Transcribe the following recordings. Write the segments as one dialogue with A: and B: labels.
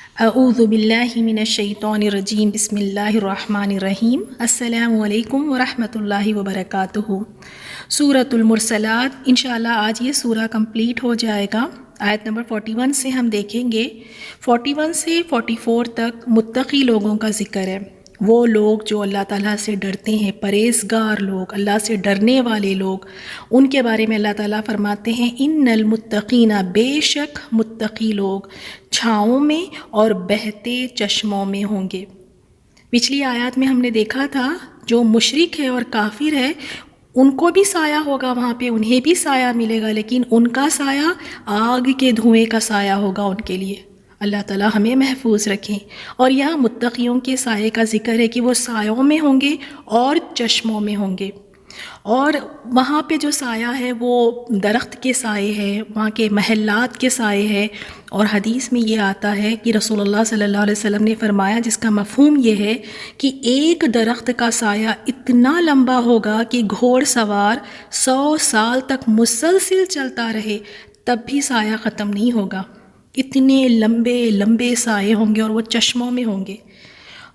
A: اعوذ باللہ من الشیطان الرجیم بسم اللہ الرحمن الرحیم السلام علیکم ورحمۃ اللہ وبرکاتہ۔ سورۃ المرسلات، انشاءاللہ آج یہ سورہ کمپلیٹ ہو جائے گا۔ آیت نمبر 41 سے ہم دیکھیں گے، 41 سے 44 تک متقی لوگوں کا ذکر ہے۔ وہ لوگ جو اللہ تعالیٰ سے ڈرتے ہیں، پرہیزگار لوگ، اللہ سے ڈرنے والے لوگ، ان کے بارے میں اللہ تعالیٰ فرماتے ہیں ان المتقین، بے شک متقی لوگ چھاؤں میں اور بہتے چشموں میں ہوں گے۔ پچھلی آیات میں ہم نے دیکھا تھا جو مشرک ہے اور کافر ہے ان کو بھی سایہ ہوگا، وہاں پہ انہیں بھی سایہ ملے گا، لیکن ان کا سایہ آگ کے دھوئیں کا سایہ ہوگا ان کے لیے۔ اللہ تعالیٰ ہمیں محفوظ رکھیں۔ اور یہاں متقیوں کے سائے کا ذکر ہے کہ وہ سایوں میں ہوں گے اور چشموں میں ہوں گے۔ اور وہاں پہ جو سایہ ہے وہ درخت کے سائے ہے، وہاں کے محلات کے سائے ہے۔ اور حدیث میں یہ آتا ہے کہ رسول اللہ صلی اللہ علیہ وسلم نے فرمایا، جس کا مفہوم یہ ہے کہ ایک درخت کا سایہ اتنا لمبا ہوگا کہ گھوڑ سوار 100 سال تک مسلسل چلتا رہے تب بھی سایہ ختم نہیں ہوگا۔ اتنے لمبے لمبے سائے ہوں گے اور وہ چشموں میں ہوں گے۔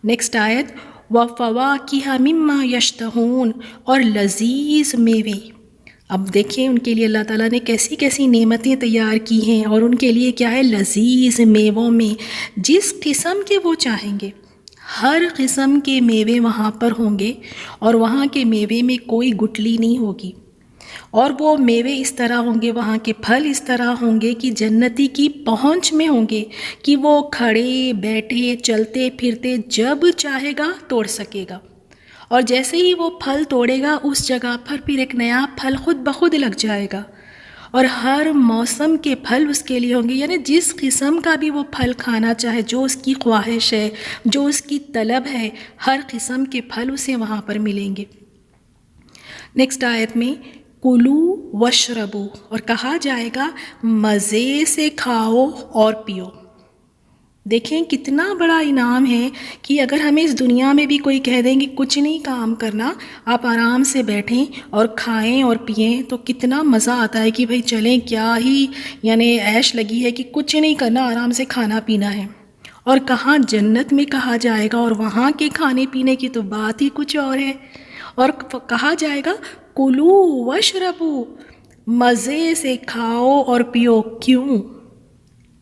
A: نیکسٹ آیت، وَفَوَاكِهَ مِمَّا يَشْتَهُونَ، اور لذیذ میوے۔ اب دیکھیں ان کے لیے اللہ تعالیٰ نے کیسی کیسی نعمتیں تیار کی ہیں، اور ان کے لیے کیا ہے، لذیذ میووں میں جس قسم کے وہ چاہیں گے، ہر قسم کے میوے وہاں پر ہوں گے، اور وہاں کے میوے میں کوئی گٹلی نہیں ہوگی۔ اور وہ میوے اس طرح ہوں گے، وہاں کے پھل اس طرح ہوں گے کہ جنتی کی پہنچ میں ہوں گے، کہ وہ کھڑے بیٹھے چلتے پھرتے جب چاہے گا توڑ سکے گا، اور جیسے ہی وہ پھل توڑے گا اس جگہ پر پھر ایک نیا پھل خود بخود لگ جائے گا، اور ہر موسم کے پھل اس کے لیے ہوں گے، یعنی جس قسم کا بھی وہ پھل کھانا چاہے، جو اس کی خواہش ہے، جو اس کی طلب ہے، ہر قسم کے پھل اسے وہاں پر ملیں گے۔ نیکسٹ آیت میں کلو وشربو، اور کہا جائے گا مزے سے کھاؤ اور پیو۔ دیکھیں کتنا بڑا انعام ہے کہ اگر ہمیں اس دنیا میں بھی کوئی کہہ دیں کہ کچھ نہیں کام کرنا، آپ آرام سے بیٹھیں اور کھائیں اور پئیں، تو کتنا مزہ آتا ہے کہ بھئی چلیں، کیا ہی یعنی عیش لگی ہے کہ کچھ نہیں کرنا، آرام سے کھانا پینا ہے۔ اور کہاں جنت میں کہا جائے گا، اور وہاں کے کھانے پینے کی تو بات ہی کچھ اور ہے۔ اور کہا جائے گا کلو وشربو، مزے سے کھاؤ اور پیو۔ کیوں؟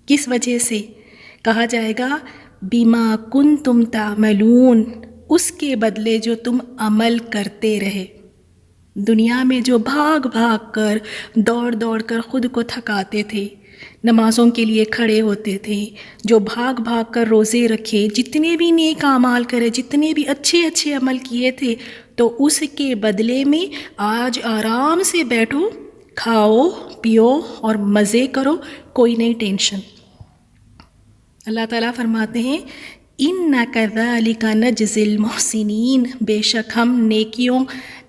A: کس وجہ سے؟ کہا جائے گا بما کنتم تعملون، اس کے بدلے جو تم عمل کرتے رہے۔ دنیا میں جو بھاگ بھاگ کر دوڑ دوڑ کر خود کو تھکاتے تھے، نمازوں کے لیے کھڑے ہوتے تھے، جو بھاگ بھاگ کر روزے رکھے، جتنے بھی نیک اعمال کرے، جتنے بھی اچھے اچھے عمل کیے تھے، تو اس کے بدلے میں آج آرام سے بیٹھو، کھاؤ پیو اور مزے کرو، کوئی نہیں ٹینشن۔ اللہ تعالیٰ فرماتے ہیں اِنَّ كَذَلِكَ نَجْزِي الْمُحْسِنِينَ، بے شک ہم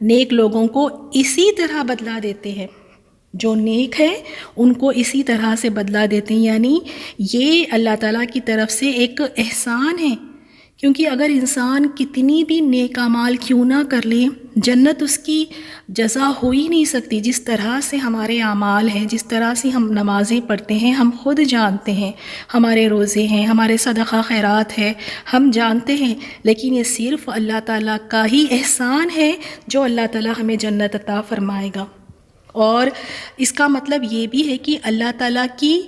A: نیک لوگوں کو اسی طرح بدلہ دیتے ہیں، جو نیک ہے ان کو اسی طرح سے بدلہ دیتے ہیں۔ یعنی یہ اللہ تعالیٰ کی طرف سے ایک احسان ہے، کیونکہ اگر انسان کتنی بھی نیک اعمال کیوں نہ کر لے، جنت اس کی جزا ہو ہی نہیں سکتی۔ جس طرح سے ہمارے اعمال ہیں، جس طرح سے ہم نمازیں پڑھتے ہیں، ہم خود جانتے ہیں، ہمارے روزے ہیں، ہمارے صدقہ خیرات ہے، ہم جانتے ہیں، لیکن یہ صرف اللہ تعالیٰ کا ہی احسان ہے جو اللہ تعالیٰ ہمیں جنت عطا فرمائے گا۔ اور اس کا مطلب یہ بھی ہے کہ اللہ تعالیٰ کی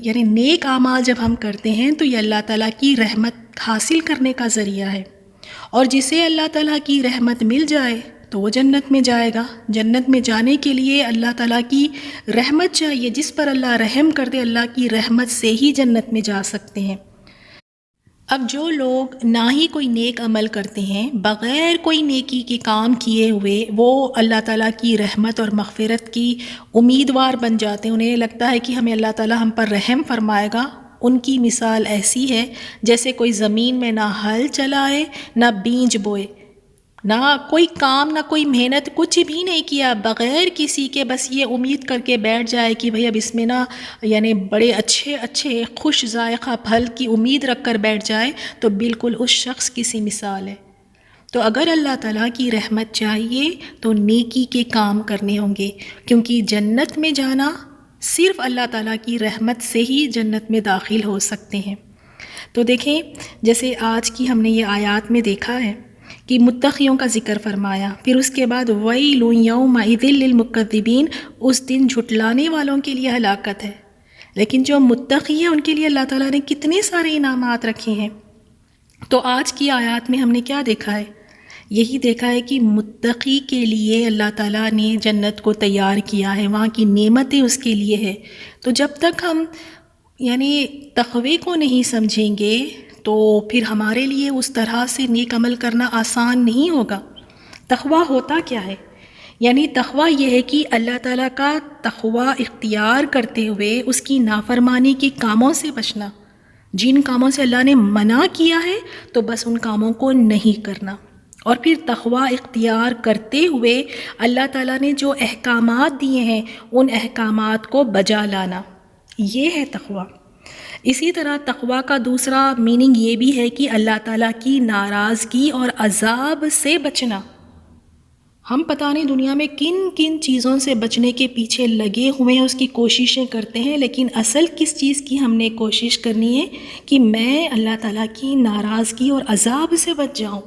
A: یعنی نیک اعمال جب ہم کرتے ہیں تو یہ اللہ تعالیٰ کی رحمت حاصل کرنے کا ذریعہ ہے، اور جسے اللہ تعالیٰ کی رحمت مل جائے تو وہ جنت میں جائے گا۔ جنت میں جانے کے لیے اللہ تعالیٰ کی رحمت چاہیے، جس پر اللہ رحم کر دے، اللہ کی رحمت سے ہی جنت میں جا سکتے ہیں۔ اب جو لوگ نہ ہی کوئی نیک عمل کرتے ہیں، بغیر کوئی نیکی کے کام کیے ہوئے وہ اللہ تعالیٰ کی رحمت اور مغفرت کی امیدوار بن جاتے ہیں، انہیں لگتا ہے کہ ہمیں اللہ تعالیٰ ہم پر رحم فرمائے گا، ان کی مثال ایسی ہے جیسے کوئی زمین میں نہ ہل چلائے، نہ بیج بوئے، نہ کوئی کام، نہ کوئی محنت، کچھ بھی نہیں کیا، بغیر کسی کے بس یہ امید کر کے بیٹھ جائے کہ بھئی اب اس میں نا یعنی بڑے اچھے اچھے خوش ذائقہ پھل کی امید رکھ کر بیٹھ جائے، تو بالکل اس شخص کی سی مثال ہے۔ تو اگر اللہ تعالیٰ کی رحمت چاہیے تو نیکی کے کام کرنے ہوں گے، کیونکہ جنت میں جانا صرف اللہ تعالیٰ کی رحمت سے ہی جنت میں داخل ہو سکتے ہیں۔ تو دیکھیں جیسے آج کی ہم نے یہ آیات میں دیکھا ہے کہ متقیوں کا ذکر فرمایا، پھر اس کے بعد وَيْلٌ يَوْمَئِذٍ لِّلْمُكَذِّبِينَ، اس دن جھٹلانے والوں کے لیے ہلاکت ہے۔ لیکن جو متقی ہیں ان کے لیے اللہ تعالیٰ نے کتنے سارے انعامات رکھے ہیں۔ تو آج کی آیات میں ہم نے کیا دیکھا ہے؟ یہی دیکھا ہے کہ متقی کے لیے اللہ تعالیٰ نے جنت کو تیار کیا ہے، وہاں کی نعمتیں اس کے لیے ہے۔ تو جب تک ہم تقوی کو نہیں سمجھیں گے تو پھر ہمارے لیے اس طرح سے نیک عمل کرنا آسان نہیں ہوگا۔ تقوی ہوتا کیا ہے؟ تقوی یہ ہے کہ اللہ تعالیٰ کا تقوی اختیار کرتے ہوئے اس کی نافرمانی کے کاموں سے بچنا، جن کاموں سے اللہ نے منع کیا ہے تو بس ان کاموں کو نہیں کرنا، اور پھر تقوی اختیار کرتے ہوئے اللہ تعالیٰ نے جو احکامات دیے ہیں ان احکامات کو بجا لانا، یہ ہے تقوی۔ اسی طرح تقوی کا دوسرا میننگ یہ بھی ہے کہ اللہ تعالیٰ کی ناراضگی اور عذاب سے بچنا۔ ہم پتہ نہیں دنیا میں کن کن چیزوں سے بچنے کے پیچھے لگے ہوئے ہیں، اس کی کوششیں کرتے ہیں، لیکن اصل کس چیز کی ہم نے کوشش کرنی ہے کہ میں اللہ تعالیٰ کی ناراضگی اور عذاب سے بچ جاؤں۔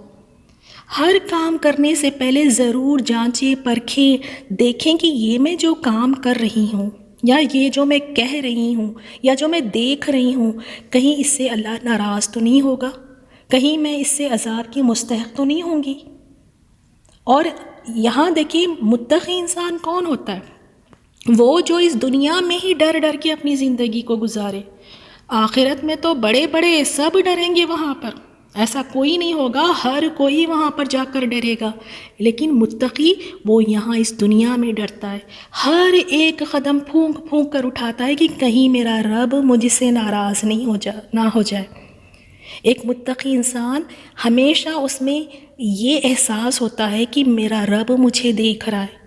A: ہر کام کرنے سے پہلے ضرور جانچیں، پرکھیں، دیکھیں کہ یہ میں جو کام کر رہی ہوں یا یہ جو میں کہہ رہی ہوں یا جو میں دیکھ رہی ہوں، کہیں اس سے اللہ ناراض تو نہیں ہوگا، کہیں میں اس سے عذاب کی مستحق تو نہیں ہوں گی۔ اور یہاں دیکھیں متقی انسان کون ہوتا ہے؟ وہ جو اس دنیا میں ہی ڈر ڈر کے اپنی زندگی کو گزارے، آخرت میں تو بڑے بڑے سب ڈریں گے، وہاں پر ایسا کوئی نہیں ہوگا، ہر کوئی وہاں پر جا کر ڈرے گا، لیکن متقی وہ یہاں اس دنیا میں ڈرتا ہے، ہر ایک قدم پھونک پھونک کر اٹھاتا ہے کہ کہیں میرا رب مجھ سے ناراض نہ ہو جائے۔ ایک متقی انسان ہمیشہ اس میں یہ احساس ہوتا ہے کہ میرا رب مجھے دیکھ رہا ہے،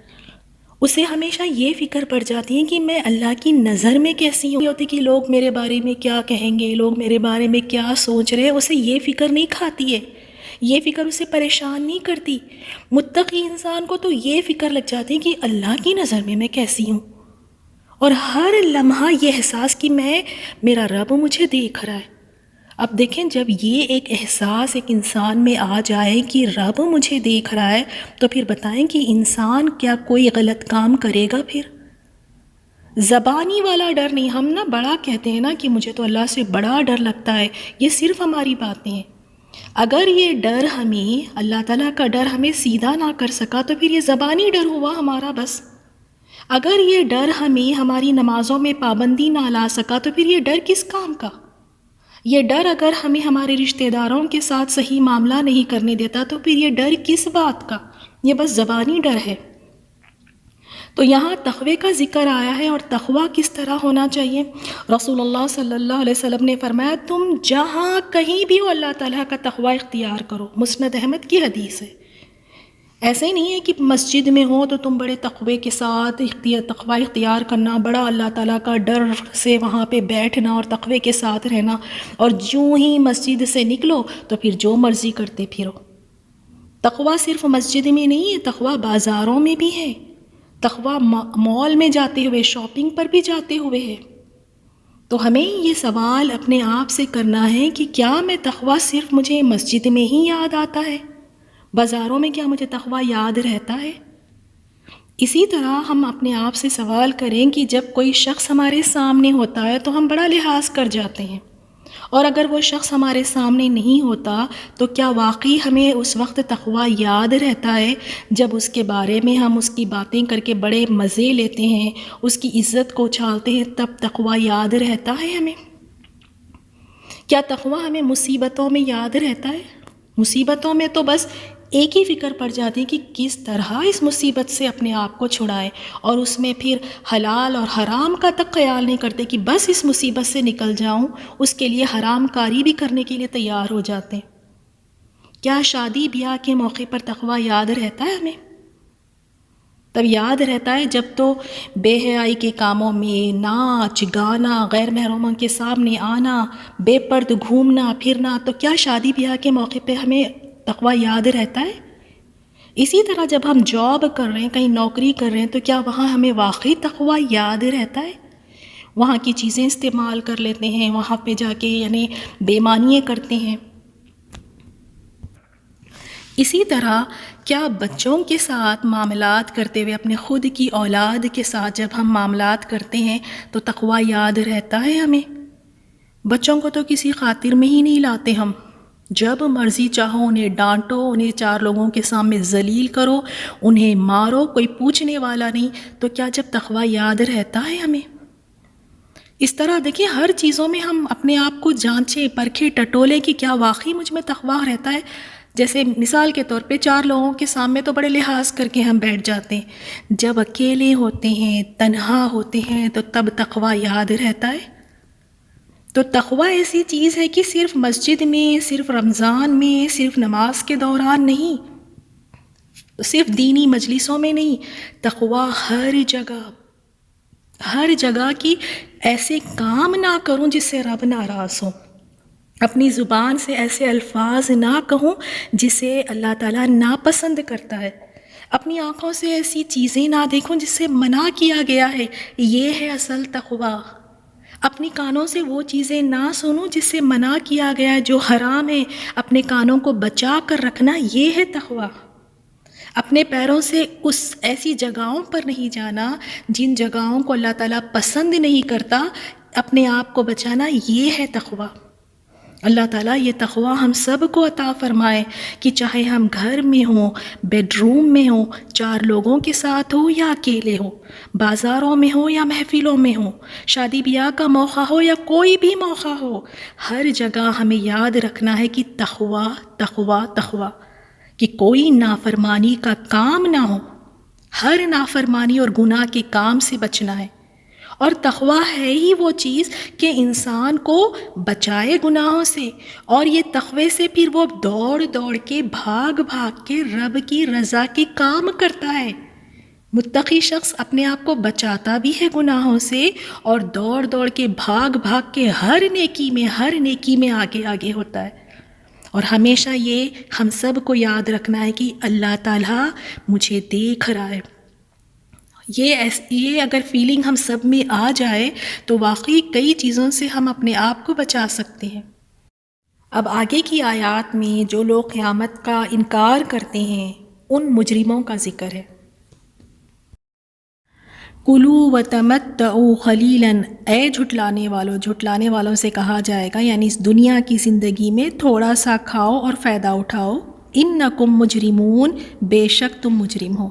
A: اسے ہمیشہ یہ فکر پڑ جاتی ہے کہ میں اللہ کی نظر میں کیسی ہوتی، کہ لوگ میرے بارے میں کیا کہیں گے، لوگ میرے بارے میں کیا سوچ رہے ہیں، اسے یہ فکر نہیں کھاتی ہے، یہ فکر اسے پریشان نہیں کرتی۔ متقی انسان کو تو یہ فکر لگ جاتی ہے کہ اللہ کی نظر میں کیسی ہوں، اور ہر لمحہ یہ احساس کہ میرا رب مجھے دیکھ رہا ہے۔ اب دیکھیں جب یہ ایک احساس ایک انسان میں آ جائے کہ رب مجھے دیکھ رہا ہے، تو پھر بتائیں کہ انسان کیا کوئی غلط کام کرے گا؟ پھر زبانی والا ڈر نہیں، ہم بڑا کہتے ہیں کہ مجھے تو اللہ سے بڑا ڈر لگتا ہے، یہ صرف ہماری باتیں ہیں۔ اگر یہ ڈر ہمیں، اللہ تعالیٰ کا ڈر ہمیں سیدھا نہ کر سکا تو پھر یہ زبانی ڈر ہوا ہمارا بس۔ اگر یہ ڈر ہمیں ہماری نمازوں میں پابندی نہ لا سکا تو پھر یہ ڈر کس کام کا؟ یہ ڈر اگر ہمیں ہمارے رشتہ داروں کے ساتھ صحیح معاملہ نہیں کرنے دیتا تو پھر یہ ڈر کس بات کا؟ یہ بس زبانی ڈر ہے۔ تو یہاں تقوی کا ذکر آیا ہے، اور تقوی کس طرح ہونا چاہیے؟ رسول اللہ صلی اللہ علیہ وسلم نے فرمایا تم جہاں کہیں بھی ہو اللہ تعالیٰ کا تقوی اختیار کرو، مسند احمد کی حدیث ہے۔ ایسے ہی نہیں ہے کہ مسجد میں ہو تو تم بڑے تقوی کے ساتھ تقوی اختیار کرنا، بڑا اللہ تعالیٰ کا ڈر سے وہاں پہ بیٹھنا اور تقوی کے ساتھ رہنا، اور جو ہی مسجد سے نکلو تو پھر جو مرضی کرتے پھرو۔ تقوی صرف مسجد میں نہیں ہے، تقوی بازاروں میں بھی ہے، تقوی مال میں جاتے ہوئے، شاپنگ پر بھی جاتے ہوئے ہے۔ تو ہمیں یہ سوال اپنے آپ سے کرنا ہے کہ کیا میں تقوی صرف مجھے مسجد میں ہی یاد آتا ہے؟ بازاروں میں کیا مجھے تقوی یاد رہتا ہے؟ اسی طرح ہم اپنے آپ سے سوال کریں کہ جب کوئی شخص ہمارے سامنے ہوتا ہے تو ہم بڑا لحاظ کر جاتے ہیں، اور اگر وہ شخص ہمارے سامنے نہیں ہوتا تو کیا واقعی ہمیں اس وقت تقوی یاد رہتا ہے جب اس کے بارے میں ہم اس کی باتیں کر کے بڑے مزے لیتے ہیں، اس کی عزت کو اچھالتے ہیں، تب تقوی یاد رہتا ہے ہمیں؟ کیا تقوی ہمیں مصیبتوں میں یاد رہتا ہے؟ مصیبتوں میں تو بس ایک ہی فکر پڑ جاتی ہے کہ کس طرح اس مصیبت سے اپنے آپ کو چھڑائے، اور اس میں پھر حلال اور حرام کا تک خیال نہیں کرتے کہ بس اس مصیبت سے نکل جاؤں، اس کے لیے حرام کاری بھی کرنے کے لیے تیار ہو جاتے ہیں۔ کیا شادی بیاہ کے موقع پر تقوی یاد رہتا ہے ہمیں؟ تب یاد رہتا ہے جب تو بے حیائی کے کاموں میں ناچ گانا، غیر محرموں کے سامنے آنا، بے پرد گھومنا پھرنا، تو کیا شادی بیاہ کے موقع پہ ہمیں تقوی یاد رہتا ہے؟ اسی طرح جب ہم جاب کر رہے ہیں، کہیں نوکری کر رہے ہیں، تو کیا وہاں ہمیں واقعی تقوی یاد رہتا ہے؟ وہاں کی چیزیں استعمال کر لیتے ہیں، وہاں پہ جا کے یعنی بے ایمانیاں کرتے ہیں۔ اسی طرح کیا بچوں کے ساتھ معاملات کرتے ہوئے اپنے خود کی اولاد کے ساتھ جب ہم معاملات کرتے ہیں تو تقویٰ یاد رہتا ہے ہمیں؟ بچوں کو تو کسی خاطر میں ہی نہیں لاتے ہم، جب مرضی چاہو انہیں ڈانٹو، انہیں 4 لوگوں کے سامنے ذلیل کرو، انہیں مارو، کوئی پوچھنے والا نہیں، تو کیا جب تقویٰ یاد رہتا ہے ہمیں؟ اس طرح دیکھیں ہر چیزوں میں ہم اپنے آپ کو جانچیں، پرکھیں، ٹٹولیں کہ کیا واقعی مجھ میں تقویٰ رہتا ہے۔ جیسے مثال کے طور پہ 4 لوگوں کے سامنے تو بڑے لحاظ کر کے ہم بیٹھ جاتے ہیں، جب اکیلے ہوتے ہیں، تنہا ہوتے ہیں، تو تب تقویٰ یاد رہتا ہے۔ تو تقویٰ ایسی چیز ہے کہ صرف مسجد میں، صرف رمضان میں، صرف نماز کے دوران نہیں، صرف دینی مجلسوں میں نہیں، تقویٰ ہر جگہ کی ایسے کام نہ کروں جس سے رب ناراض ہو، اپنی زبان سے ایسے الفاظ نہ کہوں جسے اللہ تعالیٰ ناپسند کرتا ہے، اپنی آنکھوں سے ایسی چیزیں نہ دیکھوں جس سے منع کیا گیا ہے، یہ ہے اصل تقویٰ۔ اپنی کانوں سے وہ چیزیں نہ سنوں جس سے منع کیا گیا ہے، جو حرام ہے، اپنے کانوں کو بچا کر رکھنا، یہ ہے تقویٰ۔ اپنے پیروں سے اس ایسی جگہوں پر نہیں جانا جن جگہوں کو اللہ تعالیٰ پسند نہیں کرتا، اپنے آپ کو بچانا، یہ ہے تقویٰ۔ اللہ تعالیٰ یہ تقویٰ ہم سب کو عطا فرمائے کہ چاہے ہم گھر میں ہوں، بیڈ روم میں ہوں، 4 لوگوں کے ساتھ ہو یا اکیلے ہو، بازاروں میں ہو یا محفلوں میں ہو، شادی بیاہ کا موقع ہو یا کوئی بھی موقع ہو، ہر جگہ ہمیں یاد رکھنا ہے کہ تقویٰ تقویٰ تقویٰ، کہ کوئی نافرمانی کا کام نہ ہو، ہر نافرمانی اور گناہ کے کام سے بچنا ہے۔ اور تقویٰ ہے ہی وہ چیز کہ انسان کو بچائے گناہوں سے، اور یہ تقوی سے پھر وہ دوڑ کے بھاگ کے رب کی رضا کے کام کرتا ہے۔ متقی شخص اپنے آپ کو بچاتا بھی ہے گناہوں سے، اور دوڑ کے بھاگ کے ہر نیکی میں آگے ہوتا ہے۔ اور ہمیشہ یہ ہم سب کو یاد رکھنا ہے کہ اللہ تعالیٰ مجھے دیکھ رہا ہے۔ یہ اگر فیلنگ ہم سب میں آ جائے تو واقعی کئی چیزوں سے ہم اپنے آپ کو بچا سکتے ہیں۔ اب آگے کی آیات میں جو لوگ قیامت کا انکار کرتے ہیں ان مجرموں کا ذکر ہے۔ کُلُوا وَتَمَتَّعُوا قَلِیلًا، اے جھٹلانے والوں سے کہا جائے گا، یعنی اس دنیا کی زندگی میں تھوڑا سا کھاؤ اور فائدہ اٹھاؤ، اِنَّکُم مُجْرِمُون، بے شک تم مجرم ہو۔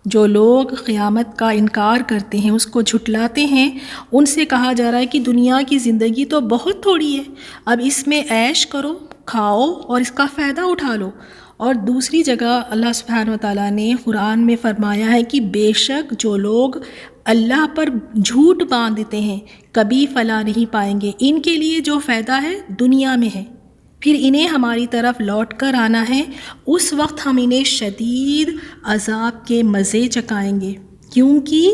A: جو لوگ قیامت کا انکار کرتے ہیں، اس کو جھٹلاتے ہیں، ان سے کہا جا رہا ہے کہ دنیا کی زندگی تو بہت تھوڑی ہے، اب اس میں عیش کرو، کھاؤ اور اس کا فائدہ اٹھا لو۔ اور دوسری جگہ اللہ سبحانہ وتعالیٰ نے قرآن میں فرمایا ہے کہ بے شک جو لوگ اللہ پر جھوٹ باندھتے ہیں کبھی فلاح نہیں پائیں گے، ان کے لیے جو فائدہ ہے دنیا میں ہے، پھر انہیں ہماری طرف لوٹ کر آنا ہے، اس وقت ہم انہیں شدید عذاب کے مزے چکھائیں گے، کیونکہ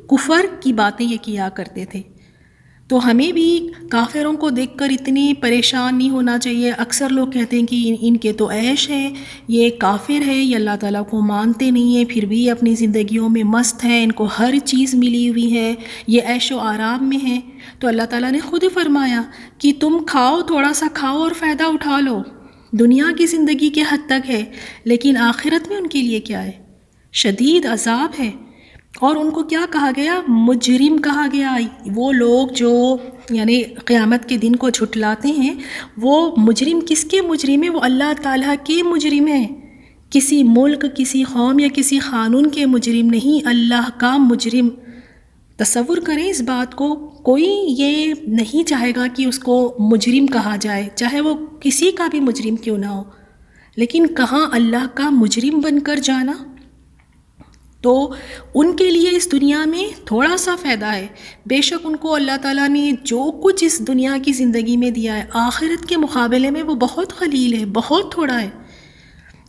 A: کفر کی باتیں یہ کیا کرتے تھے۔ تو ہمیں بھی کافروں کو دیکھ کر اتنی پریشان نہیں ہونا چاہیے۔ اکثر لوگ کہتے ہیں کہ ان کے تو عیش ہے، یہ کافر ہے، یہ اللہ تعالیٰ کو مانتے نہیں ہیں، پھر بھی اپنی زندگیوں میں مست ہیں، ان کو ہر چیز ملی ہوئی ہے، یہ عیش و آرام میں ہیں۔ تو اللہ تعالیٰ نے خود فرمایا کہ تم کھاؤ، تھوڑا سا کھاؤ اور فائدہ اٹھا لو، دنیا کی زندگی کے حد تک ہے، لیکن آخرت میں ان کے لیے کیا ہے؟ شدید عذاب ہے۔ اور ان کو کیا کہا گیا؟ مجرم کہا گیا۔ وہ لوگ جو یعنی قیامت کے دن کو جھٹلاتے ہیں، وہ مجرم کس کے مجرم ہیں؟ وہ اللہ تعالیٰ کے مجرم ہیں، کسی ملک، کسی قوم یا کسی قانون کے مجرم نہیں، اللہ کا مجرم۔ تصور کریں اس بات کو، کوئی یہ نہیں چاہے گا کہ اس کو مجرم کہا جائے، چاہے وہ کسی کا بھی مجرم کیوں نہ ہو، لیکن کہاں اللہ کا مجرم بن کر جانا۔ تو ان کے لیے اس دنیا میں تھوڑا سا فائدہ ہے، بے شک ان کو اللہ تعالیٰ نے جو کچھ اس دنیا کی زندگی میں دیا ہے، آخرت کے مقابلے میں وہ بہت قلیل ہے، بہت تھوڑا ہے۔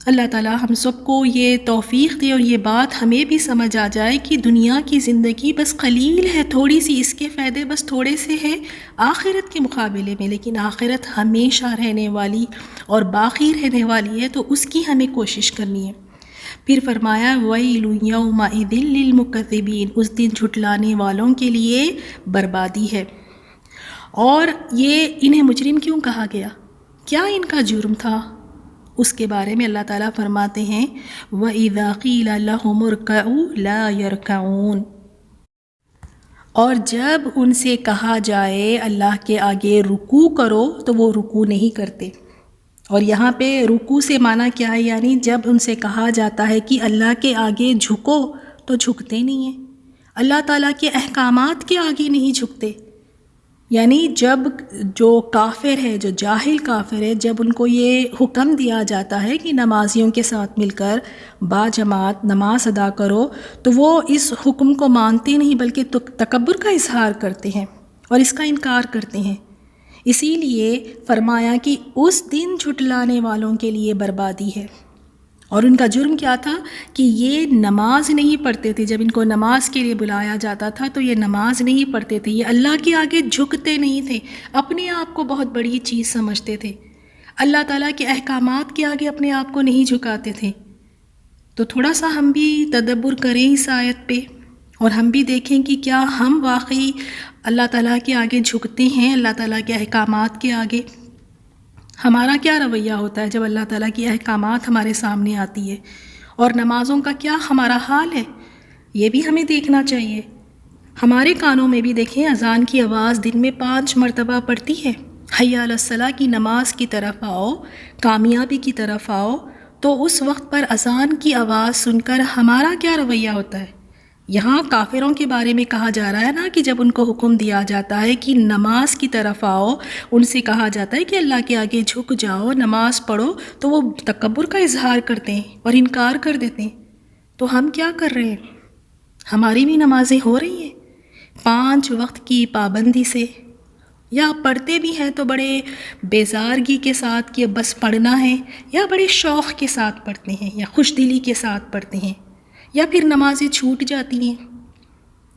A: اللہ تعالیٰ ہم سب کو یہ توفیق دے اور یہ بات ہمیں بھی سمجھ آ جائے کہ دنیا کی زندگی بس قلیل ہے، تھوڑی سی، اس کے فائدے بس تھوڑے سے ہیں آخرت کے مقابلے میں، لیکن آخرت ہمیشہ رہنے والی اور باقی رہنے والی ہے، تو اس کی ہمیں کوشش کرنی ہے۔ پھر فرمایا وَيْلٌ يَوْمَئِذٍ لِّلْمُكَذِّبِينَ، اس دن جھٹلانے والوں کے لیے بربادی ہے۔ اور یہ انہیں مجرم کیوں کہا گیا؟ کیا ان کا جرم تھا؟ اس کے بارے میں اللہ تعالیٰ فرماتے ہیں وَإِذَا قِيلَ لَهُمُ ارْكَعُوا لَا يَرْكَعُونَ، اور جب ان سے کہا جائے اللہ کے آگے رکوع کرو تو وہ رکوع نہیں کرتے۔ اور یہاں پہ رکوع سے معنی کیا ہے؟ یعنی جب ان سے کہا جاتا ہے کہ اللہ کے آگے جھکو تو جھکتے نہیں ہیں، اللہ تعالیٰ کے احکامات کے آگے نہیں جھکتے۔ یعنی جب جو کافر ہے، جو جاہل کافر ہے، جب ان کو یہ حکم دیا جاتا ہے کہ نمازیوں کے ساتھ مل کر با جماعت نماز ادا کرو، تو وہ اس حکم کو مانتے نہیں بلکہ تکبر کا اظہار کرتے ہیں اور اس کا انکار کرتے ہیں۔ اسی لیے فرمایا کہ اس دن جھٹلانے والوں کے لیے بربادی ہے۔ اور ان کا جرم کیا تھا کہ یہ نماز نہیں پڑھتے تھے۔ جب ان کو نماز کے لیے بلایا جاتا تھا تو یہ نماز نہیں پڑھتے تھے، یہ اللہ کے آگے جھکتے نہیں تھے، اپنے آپ کو بہت بڑی چیز سمجھتے تھے، اللہ تعالیٰ کے احکامات کے آگے اپنے آپ کو نہیں جھکاتے تھے۔ تو تھوڑا سا ہم بھی تدبر کریں اس آیت پہ، اور ہم بھی دیکھیں کہ کیا ہم واقعی اللہ تعالیٰ کے آگے جھکتے ہیں، اللہ تعالیٰ کے احکامات کے آگے۔ ہمارا کیا رویہ ہوتا ہے جب اللہ تعالیٰ کی احکامات ہمارے سامنے آتی ہے، اور نمازوں کا کیا ہمارا حال ہے، یہ بھی ہمیں دیکھنا چاہیے۔ ہمارے کانوں میں بھی دیکھیں اذان کی آواز دن میں 5 مرتبہ پڑتی ہے، حی علی الصلاۃ کی نماز کی طرف آؤ، کامیابی کی طرف آؤ، تو اس وقت پر اذان کی آواز سن کر ہمارا کیا رویہ ہوتا ہے؟ یہاں کافروں کے بارے میں کہا جا رہا ہے نا کہ جب ان کو حکم دیا جاتا ہے کہ نماز کی طرف آؤ، ان سے کہا جاتا ہے کہ اللہ کے آگے جھک جاؤ، نماز پڑھو، تو وہ تکبر کا اظہار کرتے ہیں اور انکار کر دیتے ہیں۔ تو ہم کیا کر رہے ہیں؟ ہماری بھی نمازیں ہو رہی ہیں 5 وقت کی پابندی سے، یا پڑھتے بھی ہیں تو بڑے بیزارگی کے ساتھ کہ بس پڑھنا ہے، یا بڑے شوق کے ساتھ پڑھتے ہیں، یا خوش دلی کے ساتھ پڑھتے ہیں، یا پھر نمازیں چھوٹ جاتی ہیں۔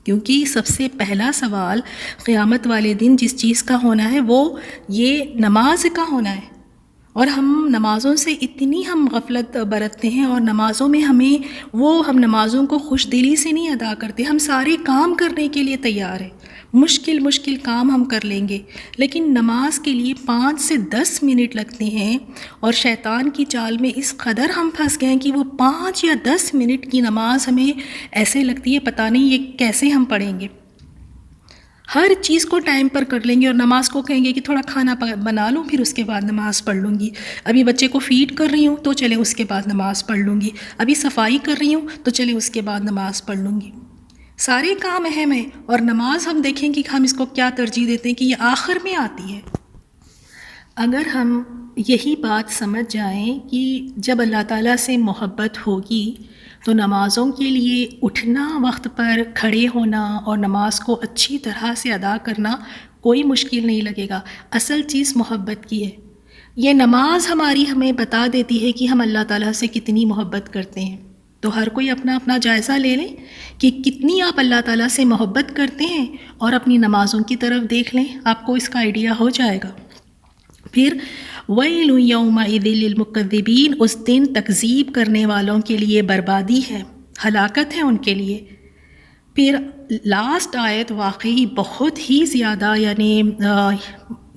A: کیونکہ سب سے پہلا سوال قیامت والے دن جس چیز کا ہونا ہے وہ یہ نماز کا ہونا ہے، اور ہم نمازوں سے اتنی ہم غفلت برتتے ہیں، اور نمازوں میں ہم نمازوں کو خوش دلی سے نہیں ادا کرتے۔ ہم سارے کام کرنے کے لیے تیار ہیں، مشکل کام ہم کر لیں گے، لیکن نماز کے لیے 5 سے 10 منٹ لگتے ہیں، اور شیطان کی چال میں اس قدر ہم پھنس گئے ہیں کہ وہ 5 یا 10 منٹ کی نماز ہمیں ایسے لگتی ہے پتہ نہیں یہ کیسے ہم پڑھیں گے۔ ہر چیز کو ٹائم پر کر لیں گے، اور نماز کو کہیں گے کہ تھوڑا کھانا بنا لوں پھر اس کے بعد نماز پڑھ لوں گی، ابھی بچے کو فیڈ کر رہی ہوں تو چلے اس کے بعد نماز پڑھ لوں گی، ابھی صفائی کر رہی ہوں تو چلے اس کے بعد نماز پڑھ لوں گی۔ سارے کام اہم ہیں، اور نماز ہم دیکھیں کہ ہم اس کو کیا ترجیح دیتے ہیں کہ یہ آخر میں آتی ہے۔ اگر ہم یہی بات سمجھ جائیں کہ جب اللہ تعالیٰ سے محبت ہوگی تو نمازوں کے لیے اٹھنا، وقت پر کھڑے ہونا اور نماز کو اچھی طرح سے ادا کرنا کوئی مشکل نہیں لگے گا۔ اصل چیز محبت کی ہے۔ یہ نماز ہمیں بتا دیتی ہے کہ ہم اللہ تعالیٰ سے کتنی محبت کرتے ہیں۔ تو ہر کوئی اپنا اپنا جائزہ لے لیں کہ کتنی آپ اللہ تعالیٰ سے محبت کرتے ہیں، اور اپنی نمازوں کی طرف دیکھ لیں، آپ کو اس کا آئیڈیا ہو جائے گا۔ پھر وَيْلٌ يَوْمَئِذٍ لِّلْمُكَذِّبِينَ، اس دن تکذیب کرنے والوں کے لیے بربادی ہے، ہلاکت ہے ان کے لیے۔ پھر لاسٹ آیت واقعی بہت ہی زیادہ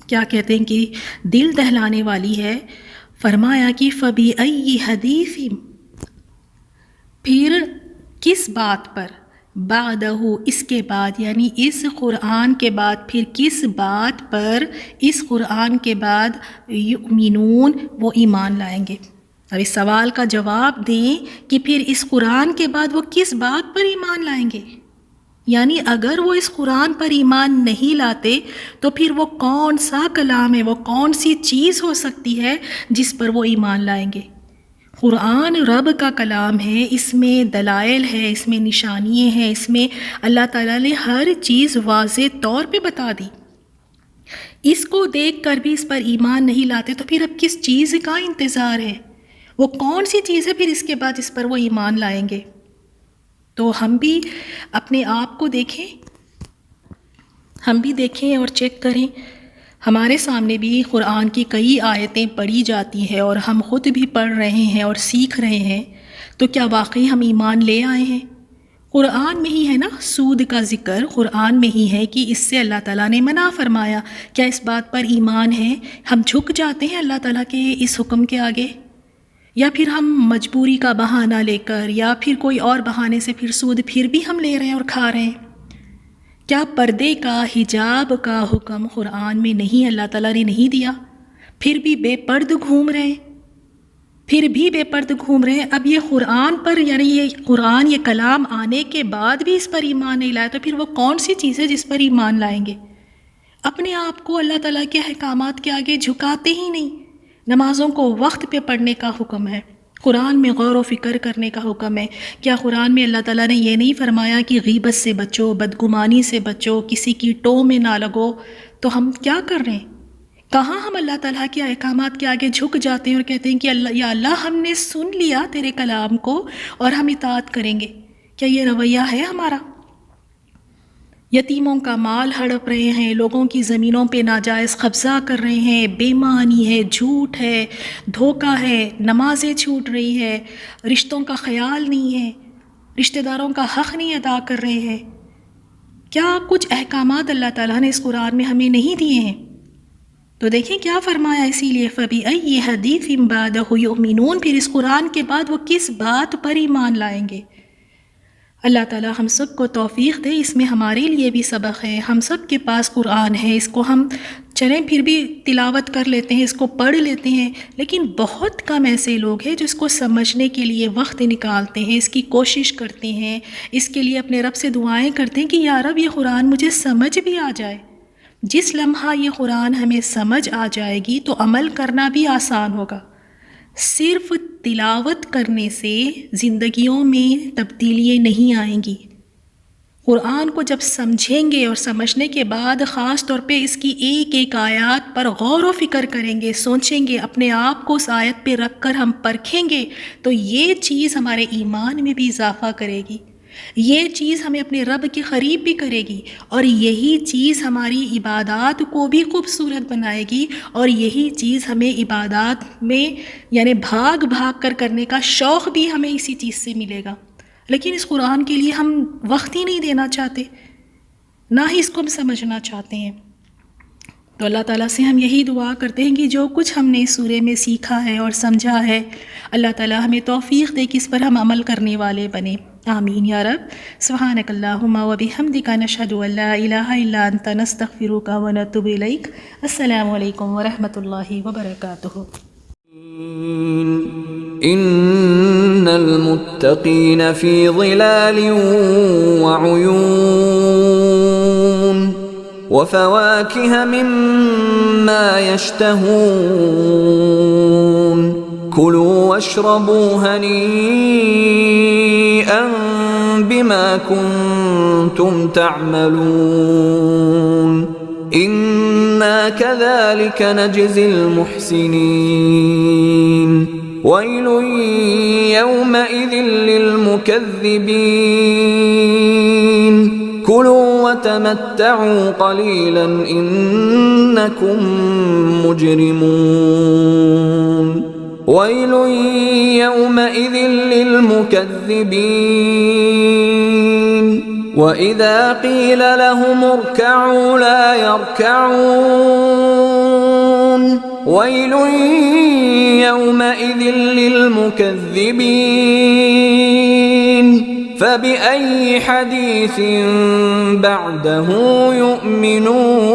A: کیا کہتے ہیں کہ دل دہلانے والی ہے۔ فرمایا کہ فَبِأَيِّ حَدِيثٍ، پھر کس بات پر، بعدہ اس کے بعد، یعنی اس قرآن کے بعد پھر کس بات پر، اس قرآن کے بعد یؤمنون وہ ایمان لائیں گے۔ اب اس سوال کا جواب دیں کہ پھر اس قرآن کے بعد وہ کس بات پر ایمان لائیں گے، یعنی اگر وہ اس قرآن پر ایمان نہیں لاتے تو پھر وہ کون سا کلام ہے، وہ کون سی چیز ہو سکتی ہے جس پر وہ ایمان لائیں گے۔ قرآن رب کا کلام ہے، اس میں دلائل ہے، اس میں نشانیاں ہیں، اس میں اللہ تعالیٰ نے ہر چیز واضح طور پہ بتا دی۔ اس کو دیکھ کر بھی اس پر ایمان نہیں لاتے تو پھر اب کس چیز کا انتظار ہے؟ وہ کون سی چیز ہے پھر اس کے بعد اس پر وہ ایمان لائیں گے؟ تو ہم بھی اپنے آپ کو دیکھیں، ہم بھی دیکھیں اور چیک کریں۔ ہمارے سامنے بھی قرآن کی کئی آیتیں پڑھی جاتی ہیں، اور ہم خود بھی پڑھ رہے ہیں اور سیکھ رہے ہیں، تو کیا واقعی ہم ایمان لے آئے ہیں؟ قرآن میں ہی ہے نا سود کا ذکر، قرآن میں ہی ہے کہ اس سے اللہ تعالیٰ نے منع فرمایا. کیا اس بات پر ایمان ہے؟ ہم جھک جاتے ہیں اللہ تعالیٰ کے اس حکم کے آگے، یا پھر ہم مجبوری کا بہانہ لے کر یا پھر کوئی اور بہانے سے پھر سود پھر بھی ہم لے رہے ہیں اور کھا رہے ہیں؟ کیا پردے کا، حجاب کا حکم قرآن میں نہیں اللہ تعالیٰ نے نہیں دیا؟ پھر بھی بے پرد گھوم رہے ہیں، اب یہ قرآن پر، یعنی یہ قرآن، یہ کلام آنے کے بعد بھی اس پر ایمان نہیں لایا تو پھر وہ کون سی چیز ہے جس پر ایمان لائیں گے؟ اپنے آپ کو اللہ تعالیٰ کے احکامات کے آگے جھکاتے ہی نہیں. نمازوں کو وقت پہ پڑھنے کا حکم ہے، قرآن میں غور و فکر کرنے کا حکم ہے. کیا قرآن میں اللہ تعالیٰ نے یہ نہیں فرمایا کہ غیبت سے بچو، بدگمانی سے بچو، کسی کی ٹو میں نہ لگو؟ تو ہم کیا کر رہے ہیں؟ کہاں ہم اللہ تعالیٰ کے احکامات کے آگے جھک جاتے ہیں اور کہتے ہیں کہ اللہ، یا اللہ ہم نے سن لیا تیرے کلام کو اور ہم اطاعت کریں گے. کیا یہ رویہ ہے ہمارا؟ یتیموں کا مال ہڑپ رہے ہیں، لوگوں کی زمینوں پہ ناجائز قبضہ کر رہے ہیں، بے ایمانی ہے، جھوٹ ہے، دھوکہ ہے، نمازیں چھوٹ رہی ہے، رشتوں کا خیال نہیں ہے، رشتہ داروں کا حق نہیں ادا کر رہے ہیں. کیا کچھ احکامات اللہ تعالیٰ نے اس قرآن میں ہمیں نہیں دیے ہیں؟ تو دیکھیں کیا فرمایا، اسی لیے فَبِأَيِّ حَدِيثٍ بَعْدَهُ يُؤْمِنُونَ، پھر اس قرآن کے بعد وہ کس بات پر ایمان لائیں گے؟ اللہ تعالیٰ ہم سب کو توفیق دے. اس میں ہمارے لیے بھی سبق ہے. ہم سب کے پاس قرآن ہے، اس کو ہم چلیں پھر بھی تلاوت کر لیتے ہیں، اس کو پڑھ لیتے ہیں، لیکن بہت کم ایسے لوگ ہیں جو اس کو سمجھنے کے لیے وقت نکالتے ہیں، اس کی کوشش کرتے ہیں، اس کے لیے اپنے رب سے دعائیں کرتے ہیں کہ یا رب یہ قرآن مجھے سمجھ بھی آ جائے. جس لمحہ یہ قرآن ہمیں سمجھ آ جائے گی تو عمل کرنا بھی آسان ہوگا. صرف تلاوت کرنے سے زندگیوں میں تبدیلیاں نہیں آئیں گی. قرآن کو جب سمجھیں گے اور سمجھنے کے بعد خاص طور پہ اس کی ایک ایک آیات پر غور و فکر کریں گے، سوچیں گے، اپنے آپ کو اس آیت پہ رکھ کر ہم پرکھیں گے، تو یہ چیز ہمارے ایمان میں بھی اضافہ کرے گی. یہ چیز ہمیں اپنے رب کے قریب بھی کرے گی، اور یہی چیز ہماری عبادات کو بھی خوبصورت بنائے گی، اور یہی چیز ہمیں عبادات میں یعنی بھاگ بھاگ کر کرنے کا شوق بھی ہمیں اسی چیز سے ملے گا. لیکن اس قرآن کے لیے ہم وقت ہی نہیں دینا چاہتے، نہ ہی اس کو ہم سمجھنا چاہتے ہیں. تو اللہ تعالیٰ سے ہم یہی دعا کرتے ہیں کہ جو کچھ ہم نے اس سورے میں سیکھا ہے اور سمجھا ہے، اللہ تعالیٰ ہمیں توفیق دے کہ اس پر ہم عمل کرنے والے بنیں. آمین یا رب. سبحانک اللہم و بحمدک، نشہد ان لا الہ الا انت، نستغفرک و نتوب الیک. السلام علیکم ورحمۃ اللہ وبرکاتہ.
B: ان المتقین فی ظلال وعیون وفواکہ مما یشتہون کلوا واشربوا ہنیئا بما کنتم تعملون انا كذلك نجزی المحسنین ویل یومئذ للمکذبین کلوا وتمتعوا قلیلا انکم مجرمون ویل یومئذ للمکذبین وَإِذَا قِيلَ لَهُمُ ارْكَعُوا لَا يَرْكَعُونَ وَيْلٌ يَوْمَئِذٍ لِّلْمُكَذِّبِينَ فَبِأَيِّ حَدِيثٍ بَعْدَهُ يُؤْمِنُونَ.